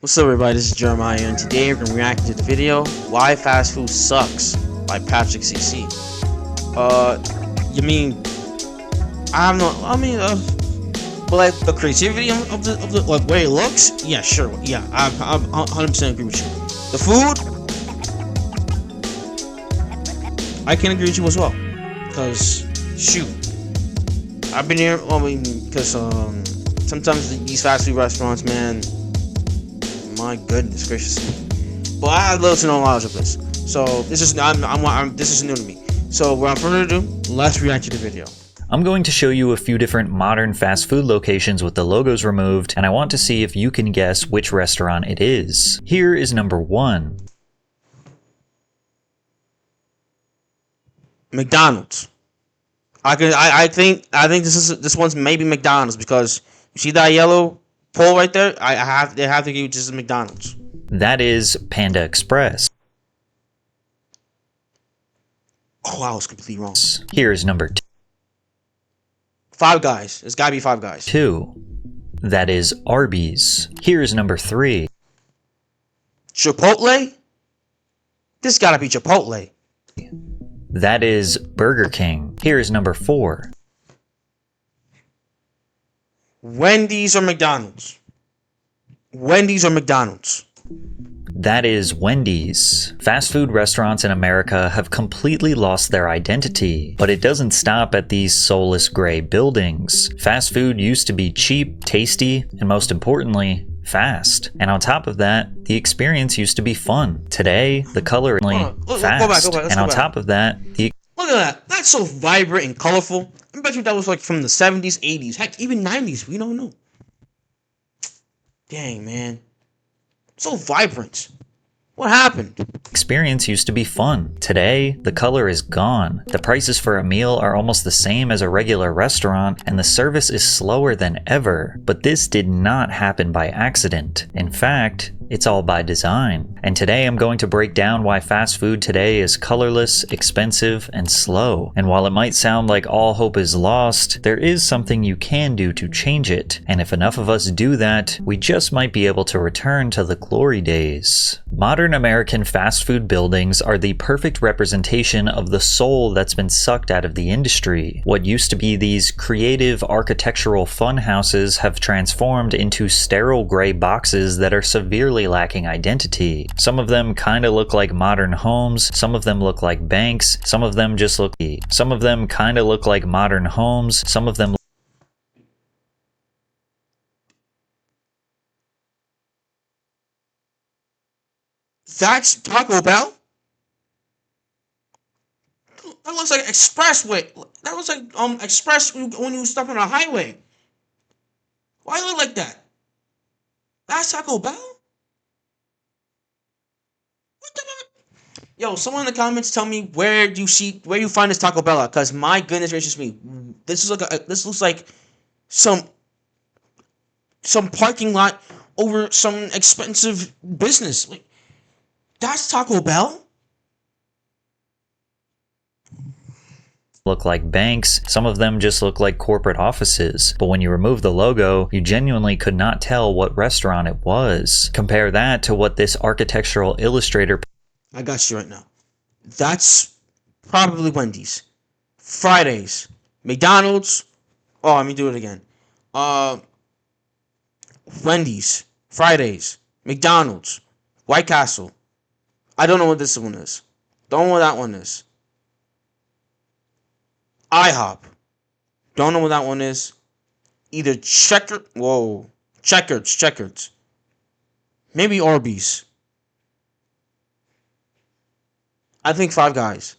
What's up everybody, this is Jeremiah and today we're going to react to the video Why Fast Food Sucks by Patrick CC. You mean, but like the creativity of the like way it looks, yeah, sure, yeah, I'm 100% agree with you. The food, I can agree with you as well, because shoot, I've been here, because sometimes these fast food restaurants, man, my goodness gracious. But I have little to no knowledge of this, so this is this is new to me. So without further ado, let's react to the video. I'm going to show you a few different modern fast food locations with the logos removed, and I want to see if you can guess which restaurant it is. Here is number 1. McDonald's. I think this one's maybe McDonald's, because you see that yellow pole right there? They have to give you just McDonald's. That is Panda Express. Oh, I was completely wrong. Here's number 2. Five Guys. It's gotta be Five Guys. 2. That is Arby's. Here's number 3. Chipotle? This gotta be Chipotle. That is Burger King. Here's number 4. Wendy's or McDonald's? Wendy's or McDonald's? That is Wendy's. Fast food restaurants in America have completely lost their identity, but it doesn't stop at these soulless gray buildings. Fast food used to be cheap, tasty, and most importantly, fast. And on top of that, the experience used to be fun. Today, the color is fast. And on top of that, the look at that. That's so vibrant and colorful. I bet you that was like from the 70s, 80s, heck, even 90s. We don't know. Dang, man. So vibrant. What happened? experience used to be fun. Today, the color is gone. The prices for a meal are almost the same as a regular restaurant, and the service is slower than ever. But this did not happen by accident. In fact, it's all by design. And today I'm going to break down why fast food today is colorless, expensive, and slow. And while it might sound like all hope is lost, there is something you can do to change it. And if enough of us do that, we just might be able to return to the glory days. Modern American fast food buildings are the perfect representation of the soul that's been sucked out of the industry. What used to be these creative architectural fun houses have transformed into sterile gray boxes that are severely lacking identity. Some of them kinda look like modern homes, some of them look like banks, some of them just look some of them kinda look like modern homes, some of them That's Taco Bell? That looks like expressway. That looks like express when you stop on a highway. Why look like that? That's Taco Bell? What the fuck? Yo, someone in the comments tell me where you find this Taco Bell at, cause my goodness gracious me, this looks like some parking lot over some expensive business. Like, that's Taco Bell? look like banks, some of them just look like corporate offices. But when you remove the logo, you genuinely could not tell what restaurant it was. Compare that to what this architectural illustrator... I got you right now. That's probably Wendy's. Fridays. McDonald's. Oh, let me do it again. Wendy's. Fridays. McDonald's. White Castle. I don't know what this one is. Don't know what that one is. IHOP. Don't know what that one is. Either Checkers. Maybe Arby's. I think Five Guys.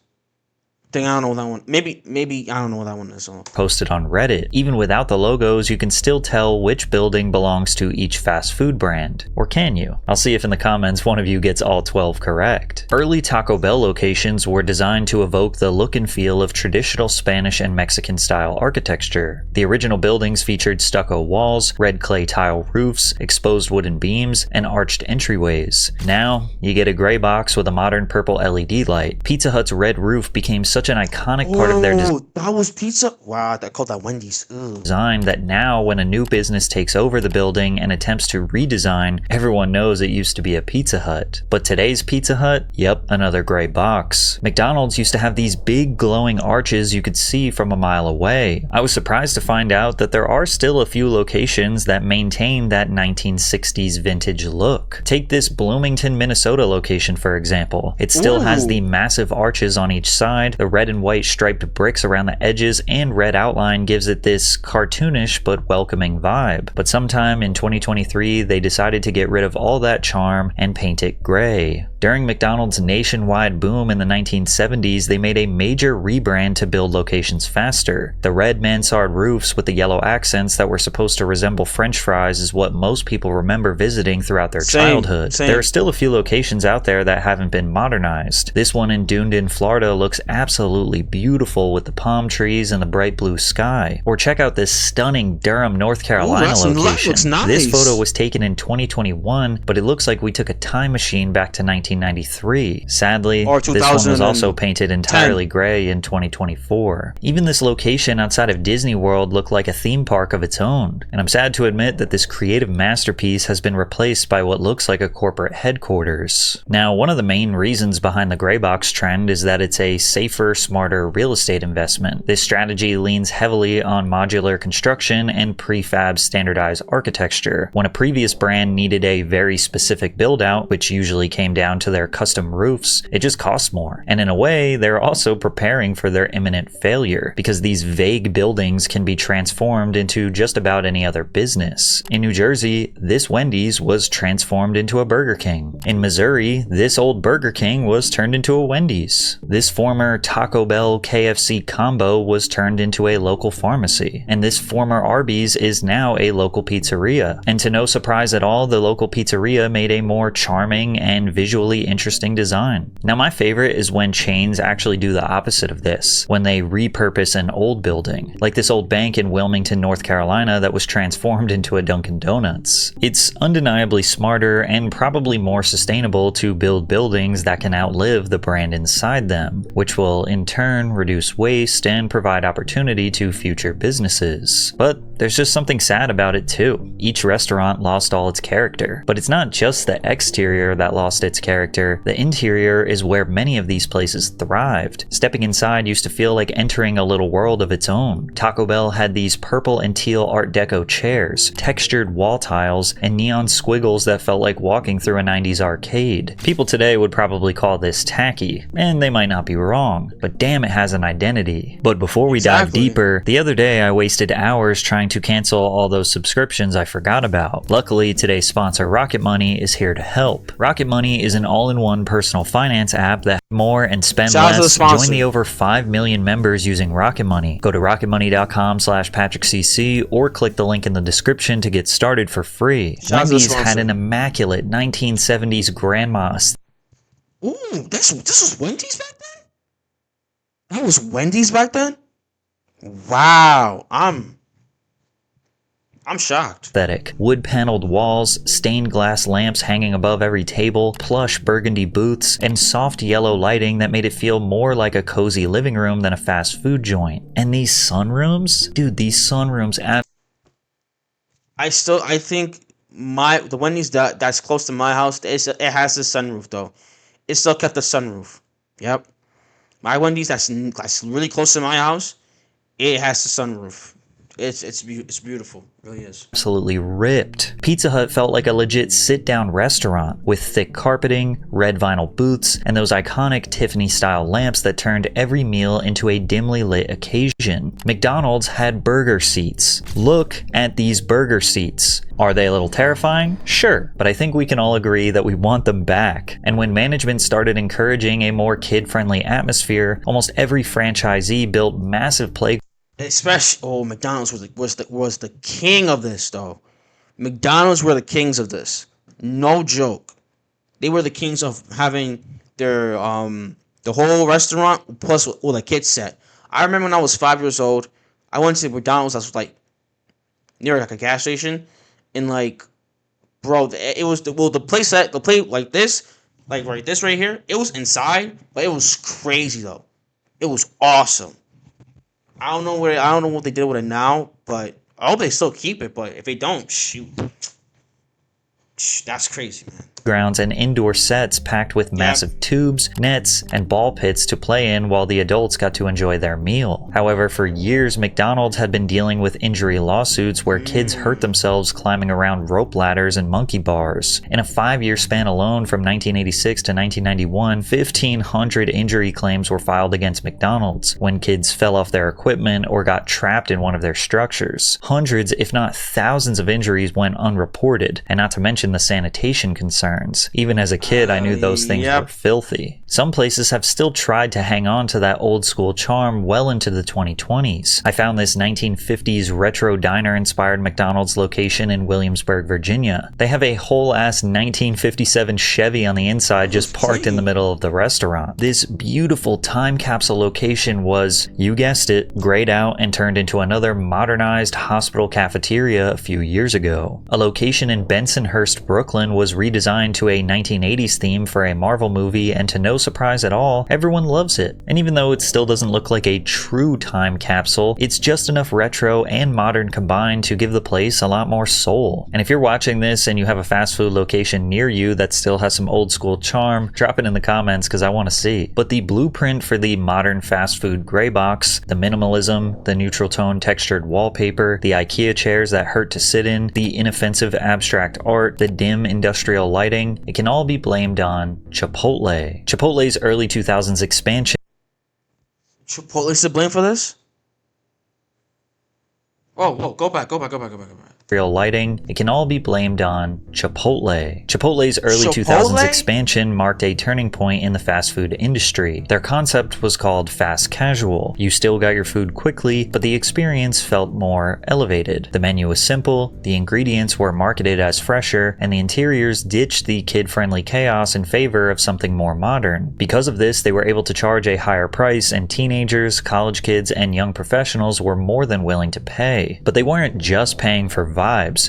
I don't know what that one. Maybe I don't know what that one is. Posted on Reddit. Even without the logos, you can still tell which building belongs to each fast food brand. Or can you? I'll see if in the comments one of you gets all 12 correct. Early Taco Bell locations were designed to evoke the look and feel of traditional Spanish and Mexican style architecture. The original buildings featured stucco walls, red clay tile roofs, exposed wooden beams, and arched entryways. Now, you get a gray box with a modern purple LED light. Pizza Hut's red roof became such such an iconic part of their that was pizza? Wow, I called that Wendy's. Ugh. design that now when a new business takes over the building and attempts to redesign, everyone knows it used to be a Pizza Hut. But today's Pizza Hut? Yep, another gray box. McDonald's used to have these big glowing arches you could see from a mile away. I was surprised to find out that there are still a few locations that maintain that 1960s vintage look. Take this Bloomington, Minnesota location for example. It still has the massive arches on each side, the red and white striped bricks around the edges, and red outline gives it this cartoonish but welcoming vibe. But sometime in 2023, they decided to get rid of all that charm and paint it gray. During McDonald's nationwide boom in the 1970s, they made a major rebrand to build locations faster. The red mansard roofs with the yellow accents that were supposed to resemble French fries is what most people remember visiting throughout their childhood. There are still a few locations out there that haven't been modernized. This one in Dunedin, Florida looks absolutely beautiful with the palm trees and the bright blue sky. Or check out this stunning Durham, North Carolina location. Nice. This photo was taken in 2021, but it looks like we took a time machine back to 1993. Sadly, this one was also painted entirely gray in 2024. Even this location outside of Disney World looked like a theme park of its own, and I'm sad to admit that this creative masterpiece has been replaced by what looks like a corporate headquarters. Now, one of the main reasons behind the gray box trend is that it's a safer, smarter real estate investment. This strategy leans heavily on modular construction and prefab standardized architecture. When a previous brand needed a very specific build out, which usually came down to their custom roofs, it just cost more. And in a way, they're also preparing for their imminent failure, because these vague buildings can be transformed into just about any other business. In New Jersey, this Wendy's was transformed into a Burger King. In Missouri, this old Burger King was turned into a Wendy's. This former Taco Bell KFC combo was turned into a local pharmacy. And this former Arby's is now a local pizzeria. And to no surprise at all, the local pizzeria made a more charming and visually interesting design. Now, my favorite is when chains actually do the opposite of this, when they repurpose an old building, like this old bank in Wilmington, North Carolina that was transformed into a Dunkin' Donuts. It's undeniably smarter and probably more sustainable to build buildings that can outlive the brand inside them, which will in turn reduce waste and provide opportunity to future businesses. But there's just something sad about it too. Each restaurant lost all its character. But it's not just the exterior that lost its character, the interior is where many of these places thrived. Stepping inside used to feel like entering a little world of its own. Taco Bell had these purple and teal Art Deco chairs, textured wall tiles, and neon squiggles that felt like walking through a 90s arcade. People today would probably call this tacky, and they might not be wrong, but damn, it has an identity. But before we dive deeper, the other day I wasted hours trying to cancel all those subscriptions I forgot about. Luckily, today's sponsor Rocket Money is here to help. Rocket Money is an all-in-one personal finance app that more and spend less. Join the over 5 million members using Rocket Money. Go to rocketmoney.com/PatrickCC or click the link in the description to get started for free. Wendy's had an immaculate 1970s grandma. Ooh, this was Wendy's back then? That was Wendy's back then? Wow, I'm shocked. Aesthetic. Wood-paneled walls, stained glass lamps hanging above every table, plush burgundy booths, and soft yellow lighting that made it feel more like a cozy living room than a fast food joint. And these sunrooms? Dude, these sunrooms I think the Wendy's that's close to my house, it has the sunroof though. It still kept the sunroof. Yep. My Wendy's that's really close to my house, it has the sunroof. It's beautiful. It really is. Absolutely ripped. Pizza Hut felt like a legit sit-down restaurant with thick carpeting, red vinyl booths, and those iconic Tiffany-style lamps that turned every meal into a dimly lit occasion. McDonald's had burger seats. Look at these burger seats. Are they a little terrifying? Sure, but I think we can all agree that we want them back. And when management started encouraging a more kid-friendly atmosphere, almost every franchisee built massive playgrounds. Especially, McDonald's was the king of this though. McDonald's were the kings of this. No joke. They were the kings of having their the whole restaurant plus all the kids set. I remember when I was 5 years old, I went to McDonald's. I was like near like a gas station, and like, bro, it was the place like this, like this right here. It was inside, but it was crazy though. It was awesome. I don't know what they did with it now, but I hope they still keep it. But if they don't, shoot, that's crazy, man. Grounds and indoor sets packed with massive tubes, nets, and ball pits to play in while the adults got to enjoy their meal. However, for years, McDonald's had been dealing with injury lawsuits where kids hurt themselves climbing around rope ladders and monkey bars. In a 5-year span alone from 1986 to 1991, 1,500 injury claims were filed against McDonald's when kids fell off their equipment or got trapped in one of their structures. Hundreds, if not thousands of injuries went unreported, and not to mention the sanitation concerns. Even as a kid, I knew those things were filthy. Some places have still tried to hang on to that old school charm well into the 2020s. I found this 1950s retro diner-inspired McDonald's location in Williamsburg, Virginia. They have a whole-ass 1957 Chevy on the inside just parked in the middle of the restaurant. This beautiful time capsule location was, you guessed it, grayed out and turned into another modernized hospital cafeteria a few years ago. A location in Bensonhurst, Brooklyn was redesigned to a 1980s theme for a Marvel movie, and to no surprise at all, everyone loves it. And even though it still doesn't look like a true time capsule, it's just enough retro and modern combined to give the place a lot more soul. And if you're watching this and you have a fast food location near you that still has some old school charm, drop it in the comments because I want to see. But the blueprint for the modern fast food gray box, the minimalism, the neutral tone textured wallpaper, the IKEA chairs that hurt to sit in, the inoffensive abstract art, the dim industrial lighting, it can all be blamed on Chipotle. Chipotle's early 2000s expansion. Chipotle's to blame for this? Whoa, go back. Lighting, it can all be blamed on Chipotle. Chipotle's early 2000s expansion marked a turning point in the fast food industry. Their concept was called fast casual. You still got your food quickly, but the experience felt more elevated. The menu was simple, the ingredients were marketed as fresher, and the interiors ditched the kid-friendly chaos in favor of something more modern. Because of this, they were able to charge a higher price, and teenagers, college kids, and young professionals were more than willing to pay. But they weren't just paying for vibes.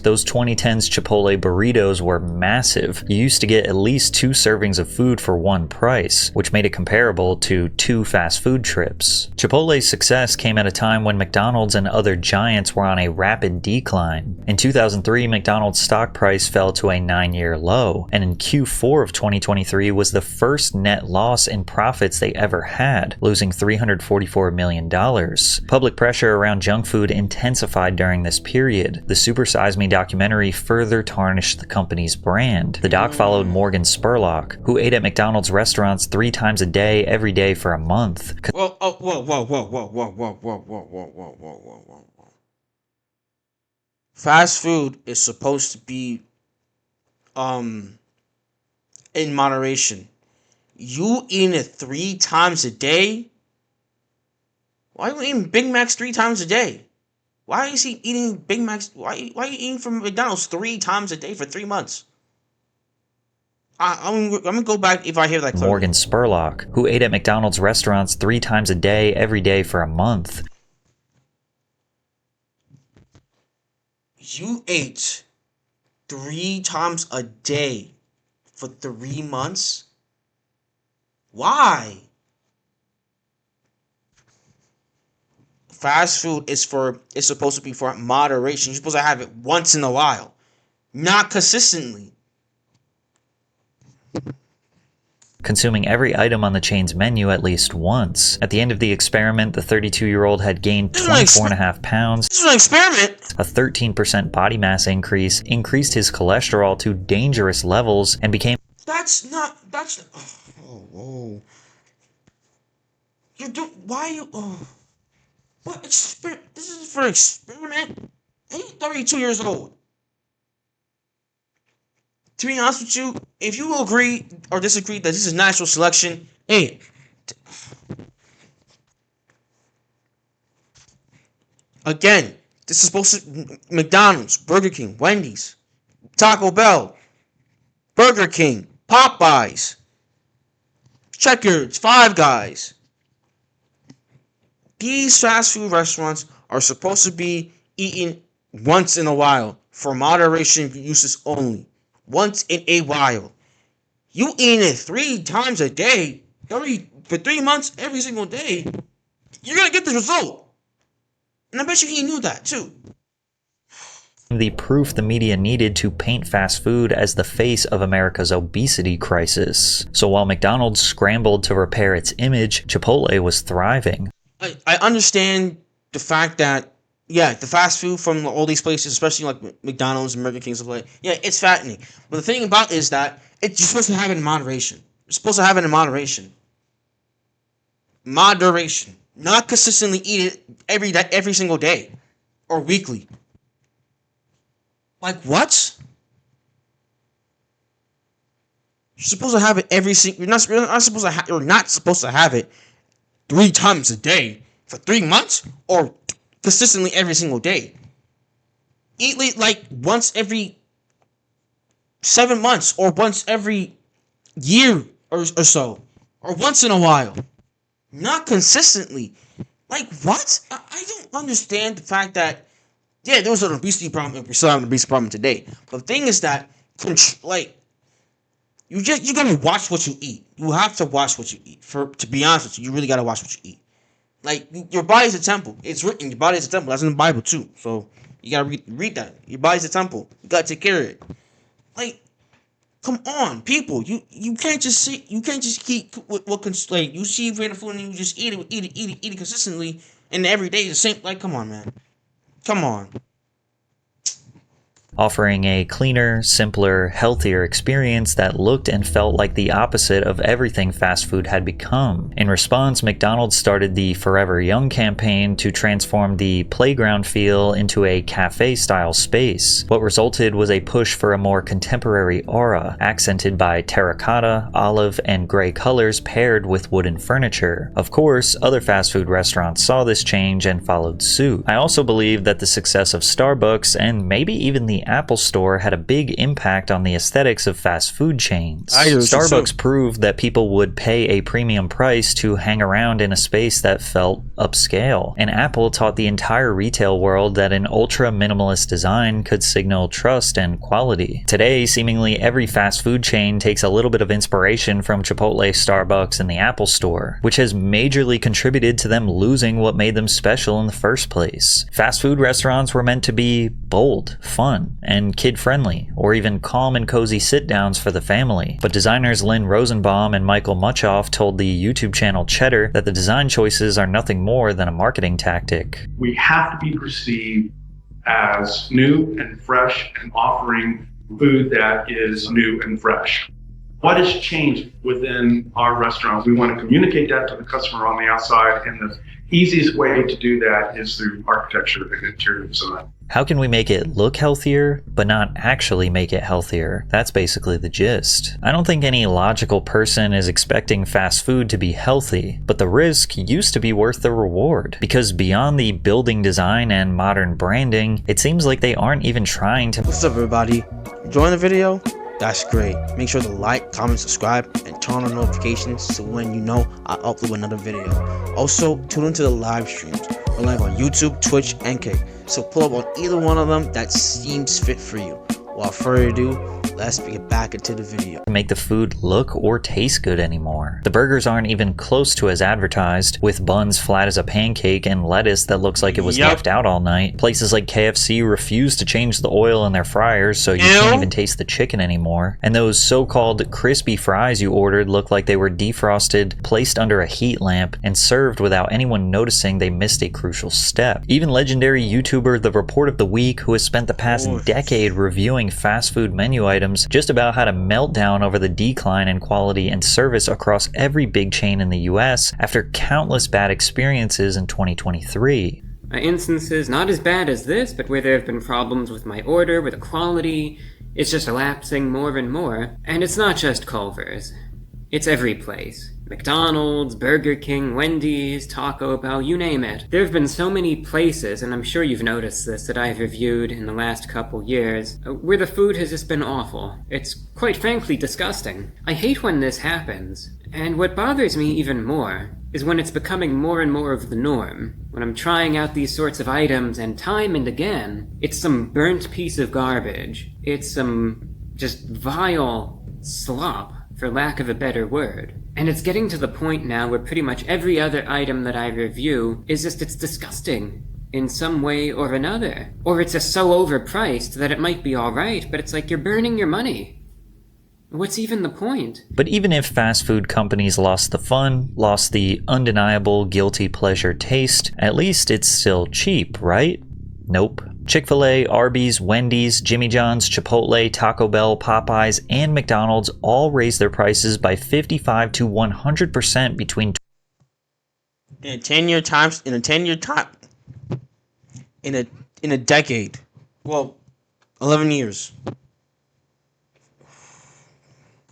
Those 2010s Chipotle burritos were massive. You used to get at least 2 servings of food for one price, which made it comparable to 2 fast food trips. Chipotle's success came at a time when McDonald's and other giants were on a rapid decline. In 2003, McDonald's stock price fell to a 9-year low, and in Q4 of 2023 was the first net loss in profits they ever had, losing $344 million. Public pressure around junk food intensified during this period. The Super Size Me documentary further tarnished the company's brand. The doc followed Morgan Spurlock, who ate at McDonald's restaurants 3 times a day, every day for a month. Whoa. Fast food is supposed to be, in moderation. You eating it 3 times a day? Why are you eating Big Macs 3 times a day? Why is he eating Big Macs? Why are you eating from McDonald's 3 times a day for 3 months? I'm gonna go back if I hear that clearly. Morgan Spurlock, who ate at McDonald's restaurants 3 times a day, every day for a month. You ate 3 times a day for 3 months? Why? Fast food is supposed to be for moderation. You're supposed to have it once in a while, not consistently. Consuming every item on the chain's menu at least once. At the end of the experiment, the 32-year-old had gained 24.5 pounds. This is an experiment. A 13% body mass increase, increased his cholesterol to dangerous levels, and became... Whoa. Why are you... What experiment? This is for experiment? He's 32 years old. To be honest with you, if you agree or disagree that this is natural selection, hey. Again, this is supposed to... McDonald's, Burger King, Wendy's, Taco Bell, Burger King, Popeyes, Checkers, Five Guys. These fast food restaurants are supposed to be eaten once in a while for moderation uses only. Once in a while. You eating it 3 times a day? for 3 months, every single day, you're gonna get the result. And I bet you he knew that too. The proof the media needed to paint fast food as the face of America's obesity crisis. So while McDonald's scrambled to repair its image, Chipotle was thriving. I understand the fact that, yeah, the fast food from all these places, especially like McDonald's and Burger King, stuff like that, yeah, it's fattening. But the thing about it is that you're supposed to have it in moderation. You're supposed to have it in moderation. Moderation. Not consistently eat it every single day or weekly. Like what? You're supposed to have it every single. You're not supposed to. You're not supposed to have it 3 times a day for 3 months or consistently every single day. Eat like once every 7 months or once every year or so, or once in a while. Not consistently. Like what? I don't understand the fact that. Yeah, there was an obesity problem. We still have an obesity problem today. But the thing is that, like, you gotta watch what you eat. You have to watch what you eat. To be honest with you, you really gotta watch what you eat. Like, your body's a temple. It's written, your body's a temple. That's in the Bible too. So you gotta read that. Your body's a temple. You gotta take care of it. Like, come on, people. You can't just see. You can't just keep like you see random food and you just eat it consistently and every day the same. Like, come on, man. Come on. Offering a cleaner, simpler, healthier experience that looked and felt like the opposite of everything fast food had become. In response, McDonald's started the Forever Young campaign to transform the playground feel into a cafe-style space. What resulted was a push for a more contemporary aura, accented by terracotta, olive, and gray colors paired with wooden furniture. Of course, other fast food restaurants saw this change and followed suit. I also believe that the success of Starbucks, and maybe even the Apple Store, had a big impact on the aesthetics of fast food chains. Starbucks proved that people would pay a premium price to hang around in a space that felt upscale. And Apple taught the entire retail world that an ultra-minimalist design could signal trust and quality. Today, seemingly every fast food chain takes a little bit of inspiration from Chipotle, Starbucks, and the Apple Store, which has majorly contributed to them losing what made them special in the first place. Fast food restaurants were meant to be bold, fun, and kid-friendly, or even calm and cozy sit-downs for the family. But designers Lynn Rosenbaum and Michael Muchoff told the YouTube channel Cheddar that the design choices are nothing more than a marketing tactic. We have to be perceived as new and fresh and offering food that is new and fresh. What has changed within our restaurant? We want to communicate that to the customer on the outside, and the easiest way to do that is through architecture and interior design. How can we make it look healthier, but not actually make it healthier? That's basically the gist. I don't think any logical person is expecting fast food to be healthy, but the risk used to be worth the reward. Because beyond the building design and modern branding, it seems like they aren't even trying to— What's up, everybody? Enjoying the video? That's great. Make sure to like, comment, subscribe, and turn on notifications so when you know I upload another video. Also, tune into the live streams. We're live on YouTube, Twitch, and Kick. So pull up on either one of them that seems fit for you. Without further ado, let's get back into the video. Make the food look or taste good anymore. The burgers aren't even close to as advertised, with buns flat as a pancake and lettuce that looks like it was left out all night. Places like KFC refuse to change the oil in their fryers, so you can't even taste the chicken anymore. And those so-called crispy fries you ordered look like they were defrosted, placed under a heat lamp, and served without anyone noticing they missed a crucial step. Even legendary YouTuber The Report of the Week, who has spent the past decade reviewing fast food menu items, just about had a meltdown over the decline in quality and service across every big chain in the US after countless bad experiences in 2023. Instances not as bad as this, but where there have been problems with my order, with the quality, it's just elapsing more and more. And it's not just Culver's. It's every place. McDonald's, Burger King, Wendy's, Taco Bell, you name it. There have been so many places, and I'm sure you've noticed this, that I've reviewed in the last couple years, where the food has just been awful. It's quite frankly disgusting. I hate when this happens. And what bothers me even more is when it's becoming more and more of the norm. When I'm trying out these sorts of items, and time and again, it's some burnt piece of garbage. It's some just vile slop for lack of a better word. And it's getting to the point now where pretty much every other item that I review is just, it's disgusting in some way or another. Or it's just so overpriced that it might be alright, but it's like you're burning your money. What's even the point? But even if fast food companies lost the fun, lost the undeniable guilty pleasure taste, at least it's still cheap, right? Nope. Chick-fil-A, Arby's, Wendy's, Jimmy John's, Chipotle, Taco Bell, Popeyes, and McDonald's all raised their prices by 55 to 100% between in a 10-year decade. Well, 11 years.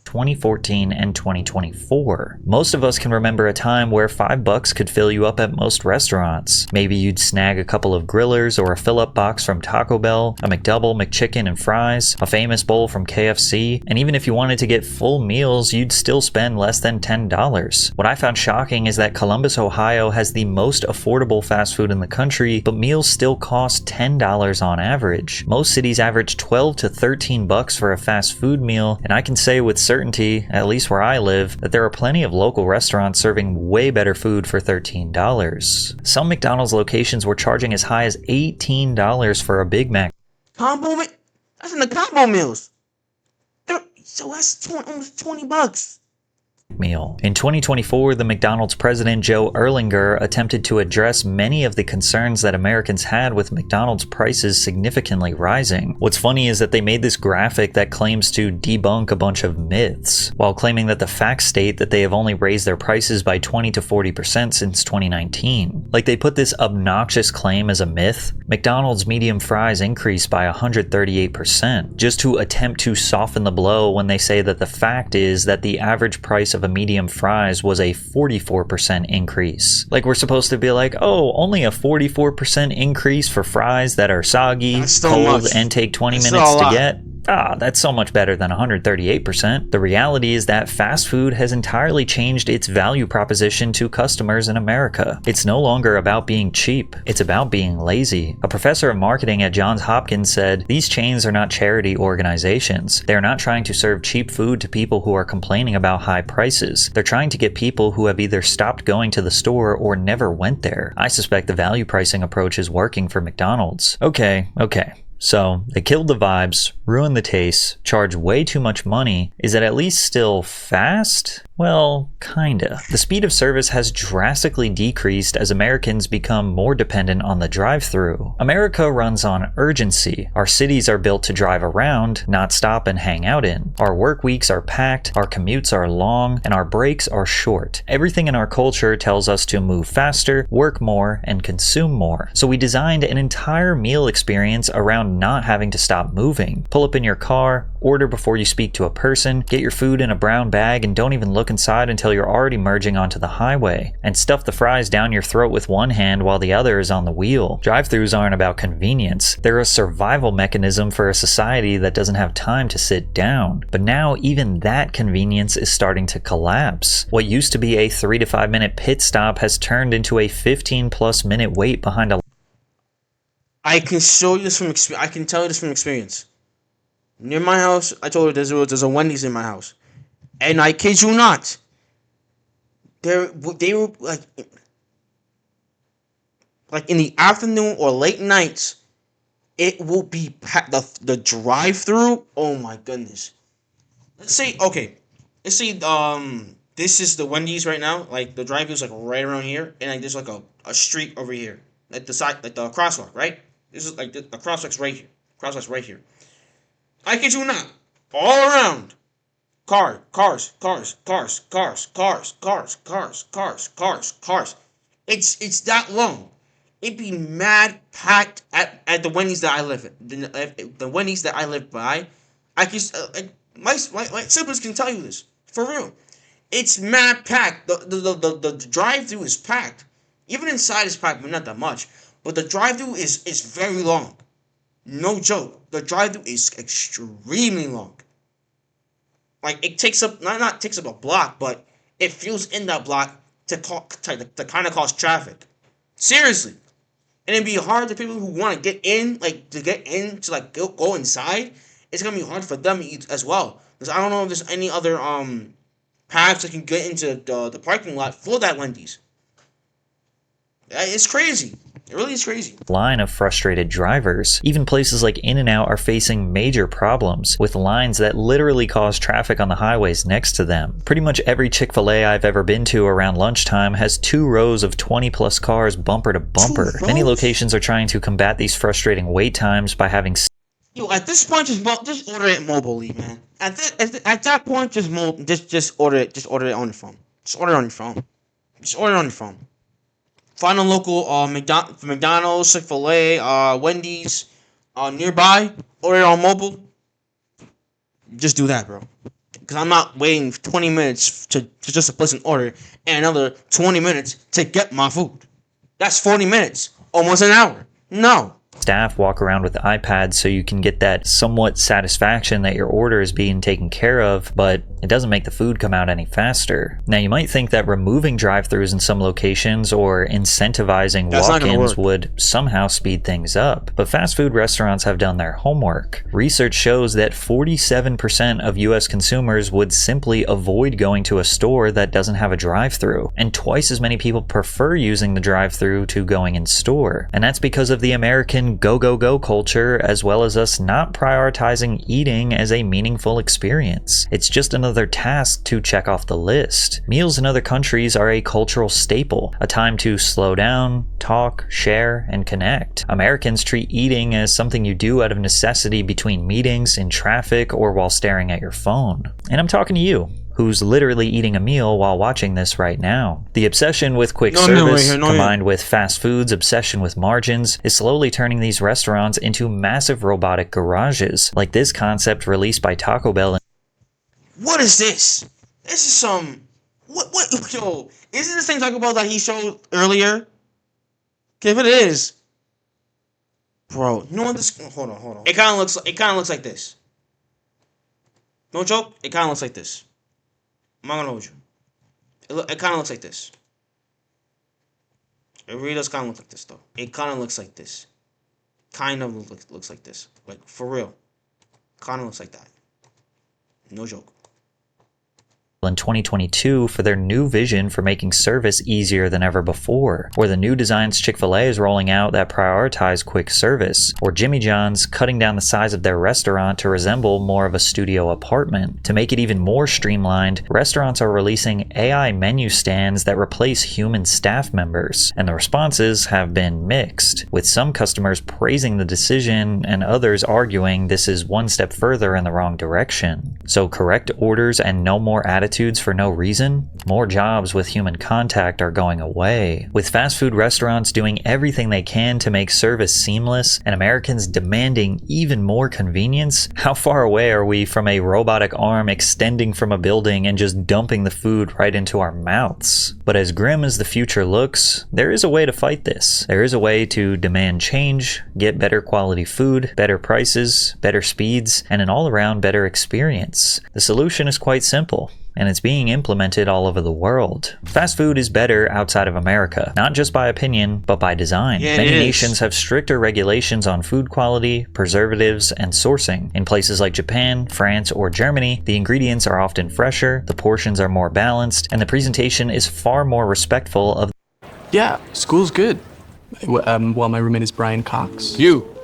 2014 and 2024. Most of us can remember a time where $5 could fill you up at most restaurants. Maybe you'd snag a couple of grillers or a fill-up box from Taco Bell, a McDouble, McChicken and fries, a famous bowl from KFC, and even if you wanted to get full meals, you'd still spend less than $10. What I found shocking is that Columbus, Ohio has the most affordable fast food in the country, but meals still cost $10 on average. Most cities average $12 to $13 for a fast food meal, and I can say with certainty, at least where I live, that there are plenty of local restaurants serving way better food for $13. Some McDonald's locations were charging as high as $18 for a Big Mac. That's in the combo meals. So that's almost $20. Meal. In 2024, the McDonald's president Joe Erlinger attempted to address many of the concerns that Americans had with McDonald's prices significantly rising. What's funny is that they made this graphic that claims to debunk a bunch of myths, while claiming that the facts state that they have only raised their prices by 20 to 40% since 2019. Like they put this obnoxious claim as a myth. McDonald's medium fries increased by 138%, just to attempt to soften the blow when they say that the fact is that the average price of a medium fries was a 44% increase. Like we're supposed to be like, oh, only a 44% increase for fries that are soggy, cold, and take 20 minutes to get? That's so much better than 138%. The reality is that fast food has entirely changed its value proposition to customers in America. It's no longer about being cheap, it's about being lazy. A professor of marketing at Johns Hopkins said, "These chains are not charity organizations. They're not trying to serve cheap food to people who are complaining about high prices. They're trying to get people who have either stopped going to the store or never went there." I suspect the value pricing approach is working for McDonald's. Okay. So, they killed the vibes, ruined the taste, charged way too much money. Is it at least still fast? Well, kinda. The speed of service has drastically decreased as Americans become more dependent on the drive-thru. America runs on urgency. Our cities are built to drive around, not stop and hang out in. Our work weeks are packed, our commutes are long, and our breaks are short. Everything in our culture tells us to move faster, work more, and consume more. So we designed an entire meal experience around not having to stop moving. Pull up in your car, order before you speak to a person, get your food in a brown bag, and don't even look inside until you're already merging onto the highway, and stuff the fries down your throat with one hand while the other is on the wheel. Drive-thrus aren't about convenience. They're a survival mechanism for a society that doesn't have time to sit down. But now even that convenience is starting to collapse. What used to be a 3 to 5 minute pit stop has turned into a 15+ minute wait behind a I can show you this from experience. I can tell you this from experience. Near my house, I told you there's a Wendy's in my house. And I kid you not, they were like in the afternoon or late nights, it will be packed. The drive-through. Oh my goodness. Let's say this is the Wendy's right now. Like the drive-through is like right around here, and like there's like a street over here, like the side, like the crosswalk, right? This is like the crosswalk's right here. Crosswalk's right here. I kid you not, all around. Cars. It's that long. It be mad packed at the Wendy's that I live in. The Wendy's that I live by. I can my siblings can tell you this for real. It's mad packed. The drive-through is packed. Even inside is packed, but not that much. But the drive-through is very long. No joke. The drive-through is extremely long. Like it takes up not takes up a block, but it fills in that block to kind of cause traffic. Seriously, and it'd be hard to people who want to get in, go inside. It's gonna be hard for them as well, because I don't know if there's any other perhaps I can get into the parking lot for that Wendy's. It's crazy. It really is crazy. Line of frustrated drivers. Even places like In-N-Out are facing major problems, with lines that literally cause traffic on the highways next to them. Pretty much every Chick-fil-A I've ever been to around lunchtime has 2 rows of 20 plus cars bumper to bumper. Many locations are trying to combat these frustrating wait times by having At this point, just order it mobilely, man. At that point, just order it. Just order it on your phone. Just order it on your phone. Just order it on your phone. Find a local McDonald's, Chick-fil-A, Wendy's nearby. Order it on mobile. Just do that, bro. Because I'm not waiting 20 minutes to just place an order and another 20 minutes to get my food. That's 40 minutes. Almost an hour. No. staff walk around with iPads so you can get that somewhat satisfaction that your order is being taken care of, but it doesn't make the food come out any faster. Now, you might think that removing drive-thrus in some locations or incentivizing walk-ins would somehow speed things up, but fast food restaurants have done their homework. Research shows that 47% of US consumers would simply avoid going to a store that doesn't have a drive-thru, and twice as many people prefer using the drive-thru to going in store. And that's because of the American go-go-go culture, as well as us not prioritizing eating as a meaningful experience. It's just another task to check off the list. Meals in other countries are a cultural staple, a time to slow down, talk, share, and connect. Americans treat eating as something you do out of necessity between meetings, in traffic, or while staring at your phone. And I'm talking to you, who's literally eating a meal while watching this right now. The obsession with quick service, combined with fast food's obsession with margins, is slowly turning these restaurants into massive robotic garages, like this concept released by Taco Bell. What is this? This is some... Yo, isn't this thing Taco Bell that he showed earlier? Okay, if it is... Bro, you know what this... Hold on. It kind of looks like this. No joke, it kind of looks like this. I'm not gonna hold you. It kind of looks like this. It really does kind of look like this, though. It kind of looks like this. Kind of looks like this. Like, for real. Kind of looks like that. No joke. In 2022 for their new vision for making service easier than ever before, or the new designs Chick-fil-A is rolling out that prioritize quick service, or Jimmy John's cutting down the size of their restaurant to resemble more of a studio apartment. To make it even more streamlined, restaurants are releasing AI menu stands that replace human staff members, and the responses have been mixed, with some customers praising the decision and others arguing this is one step further in the wrong direction. So correct orders and no more attitudes for no reason? More jobs with human contact are going away. With fast food restaurants doing everything they can to make service seamless and Americans demanding even more convenience, how far away are we from a robotic arm extending from a building and just dumping the food right into our mouths? But as grim as the future looks, there is a way to fight this. There is a way to demand change, get better quality food, better prices, better speeds, and an all-around better experience. The solution is quite simple, and it's being implemented all over the world. Fast food is better outside of America, not just by opinion, but by design. Yeah, many nations have stricter regulations on food quality, preservatives, and sourcing. In places like Japan, France, or Germany, the ingredients are often fresher, the portions are more balanced, and the presentation is far more respectful of... Yeah, school's good. Well, my roommate is Brian Cox.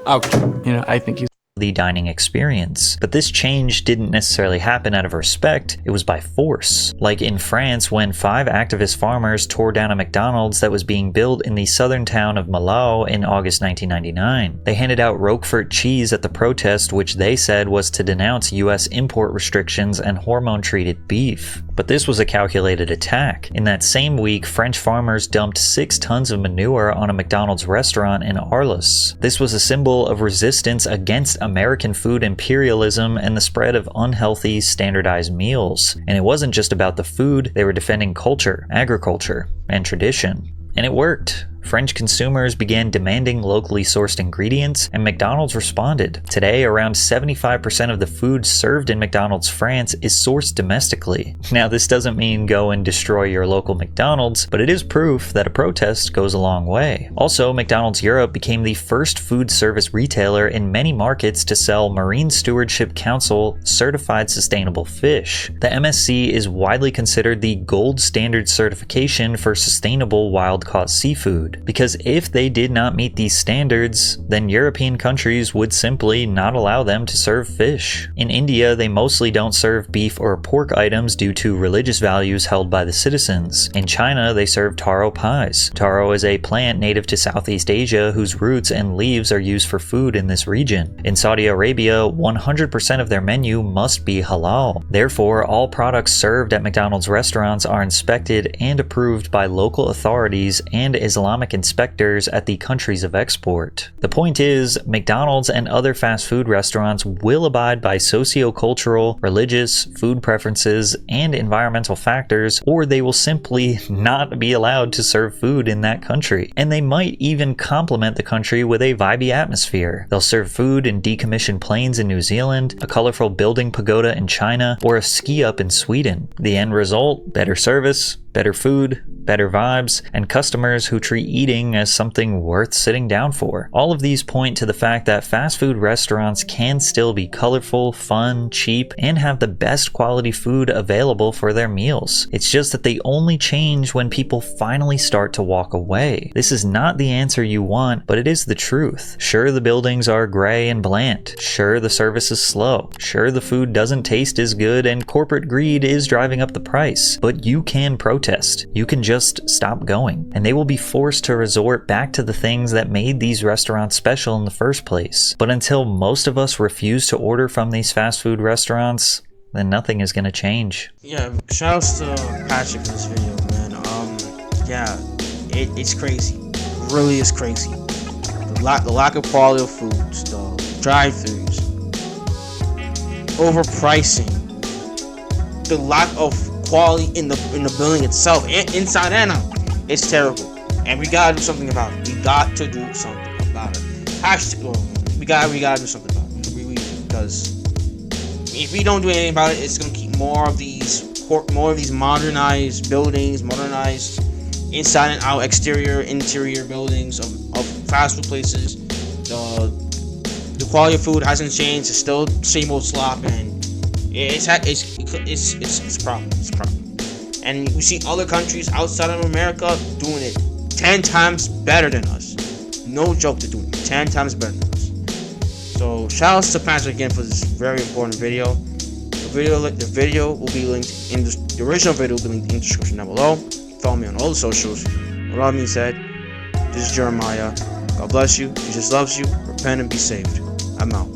Ouch. You know, I think he's the dining experience. But this change didn't necessarily happen out of respect, it was by force. Like in France, when 5 activist farmers tore down a McDonald's that was being built in the southern town of Malo in August 1999. They handed out Roquefort cheese at the protest, which they said was to denounce US import restrictions and hormone-treated beef. But this was a calculated attack. In that same week, French farmers dumped 6 tons of manure on a McDonald's restaurant in Arles. This was a symbol of resistance against American food imperialism and the spread of unhealthy, standardized meals. And it wasn't just about the food, they were defending culture, agriculture, and tradition. And it worked. French consumers began demanding locally sourced ingredients, and McDonald's responded. Today, around 75% of the food served in McDonald's France is sourced domestically. Now, this doesn't mean go and destroy your local McDonald's, but it is proof that a protest goes a long way. Also, McDonald's Europe became the first food service retailer in many markets to sell Marine Stewardship Council certified sustainable fish. The MSC is widely considered the gold standard certification for sustainable wild-caught seafood, because if they did not meet these standards, then European countries would simply not allow them to serve fish. In India, they mostly don't serve beef or pork items due to religious values held by the citizens. In China, they serve taro pies. Taro is a plant native to Southeast Asia whose roots and leaves are used for food in this region. In Saudi Arabia, 100% of their menu must be halal. Therefore, all products served at McDonald's restaurants are inspected and approved by local authorities and Islamic inspectors at the countries of export. The point is, McDonald's and other fast food restaurants will abide by socio-cultural, religious, food preferences, and environmental factors, or they will simply not be allowed to serve food in that country. And they might even complement the country with a vibey atmosphere. They'll serve food in decommissioned planes in New Zealand, a colorful building pagoda in China, or a ski up in Sweden. The end result: better service, better food, better vibes, and customers who treat eating as something worth sitting down for. All of these point to the fact that fast food restaurants can still be colorful, fun, cheap, and have the best quality food available for their meals. It's just that they only change when people finally start to walk away. This is not the answer you want, but it is the truth. Sure, the buildings are gray and bland. Sure, the service is slow. Sure, the food doesn't taste as good and corporate greed is driving up the price. But you can protest. You can just stop going, and they will be forced to resort back to the things that made these restaurants special in the first place. But until most of us refuse to order from these fast food restaurants, then nothing is going to change. Yeah, shoutouts to Patrick for this video, man. Yeah, it's crazy. It really is crazy. The lack of quality of foods, the drive-thrus, overpricing, the lack of quality in the building itself, and inside and out. It's terrible, and we gotta do something about it. We got to do something about it. We gotta do something about it. We because if we don't do anything about it, it's gonna keep more of these modernized buildings, modernized inside and out, exterior, interior buildings of fast food places. The quality of food hasn't changed. It's still same old slop, and it's a problem. It's a problem. And we see other countries outside of America doing it 10 times better than us. No joke, they're doing it 10 times better than us. So shout outs to Patrick again for this very important video. The video will be linked in the original video will be linked in the description down below. Follow me on all the socials. With all that being said, this is Jeremiah. God bless you. Jesus loves you. Repent and be saved. I'm out.